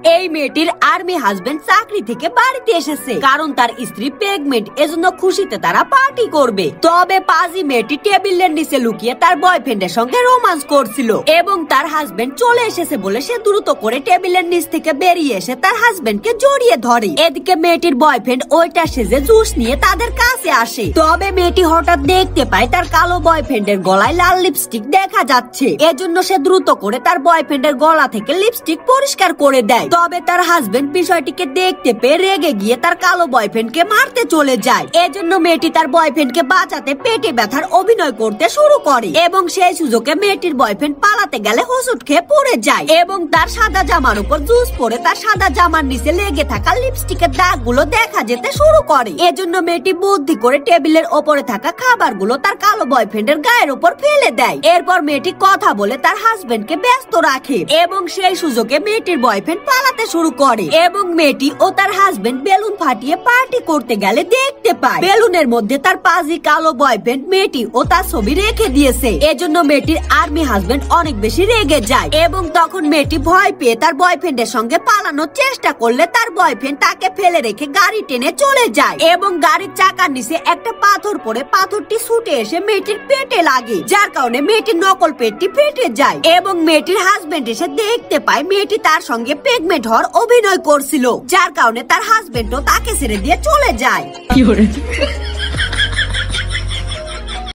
এই মেয়েটির army husband চাকরি থেকে বাড়িতে এসেছে, কারণ তার স্ত্রী প্রেগনেন্ট, এজন্য খুশিতে তারা পার্টি করবে। তবে পাজি মেয়েটি টেবিলের নিচে লুকিয়ে তার বয়ফ্রেন্ডের সঙ্গে রোমান্স করছিল এবং তার হাজবেন্ড চলে এসেছে বলে সে দ্রুত করে টেবিলের নিচ থেকে বেরিয়ে এসে তার হাজবেন্ডকে জড়িয়ে ধরে। এদিকে মেয়েটির বয়ফ্রেন্ড ওইটা সেজে জুস নিয়ে তাদের কাছে আসে। তবে মেয়েটি হঠাৎ দেখতে পায় তার কালো বয়ফ্রেন্ডের গলায় লাল লিপস্টিক দেখা যাচ্ছে, এজন্য সে দ্রুত করে তার বয়ফ্রেন্ডের গলা থেকে লিপস্টিক পরিষ্কার করে দেয়। তবে তার হাজবেন্ড বিষয়টিকে দেখতে পেয়ে রেগে গিয়ে তার কালো বয়ফ্রেন্ডকে মারতে চলে যায়। এজন্য মেয়েটি তার বয়ফ্রেন্ডকে বাঁচাতে পেটে ব্যথার অভিনয় করতে শুরু করে এবং সেই সুযোগে মেয়েটির বয়ফ্রেন্ড পালাতে গেলে হোঁচট খেয়ে পড়ে যায় এবং তার সাদা জামার উপর জুস পরে তার সাদা জামার নিচে লেগে থাকা লিপস্টিকের দাগগুলো দেখা যেতে শুরু করে। এজন্য মেয়েটি বুদ্ধি করে টেবিলের ওপরে থাকা খাবারগুলো তার কালো বয়ফ্রেন্ডের গায়ের উপর ফেলে দেয়। এরপর মেয়েটি কথা বলে তার হাজবেন্ডকে ব্যস্ত রাখে এবং সেই সুযোগে মেয়েটির বয়ফ্রেন্ড পালাতে শুরু করে এবং মেয়েটি ও তার হাজবেন্ড বেলুন ফাটিয়ে পার্টি করতে গেলে দেখতে পায় বেলুনের মধ্যে তার পাজি কালো বয়ফ্রেন্ড মেয়েটি ও তার ছবি রেখে দিয়েছে। এজন্য মেয়েটির আর্মি হাজবেন্ড অনেক বেশি রেগে যায় এবং তখন মেয়েটি ভয় পেয়ে তার বয়ফ্রেন্ডের সঙ্গে পালানোর চেষ্টা করলে তার বয়ফ্রেন্ড তাকে ফেলে রেখে গাড়ি টেনে চলে যায় এবং গাড়ির চাকার নিচে একটা পাথর পড়ে পাথরটি ছুটে এসে মেয়েটির পেটে লাগে, যার কারণে মেয়েটির নকল পেটটি ফেটে যায় এবং মেয়েটির হাজবেন্ড এসে দেখতে পায় মেয়েটি তার সঙ্গে প্রেগনেন্ট হওয়ার অভিনয় করছিল, যার কারণে তার হাজবেন্ডও তাকে ছেড়ে দিয়ে চলে যায়।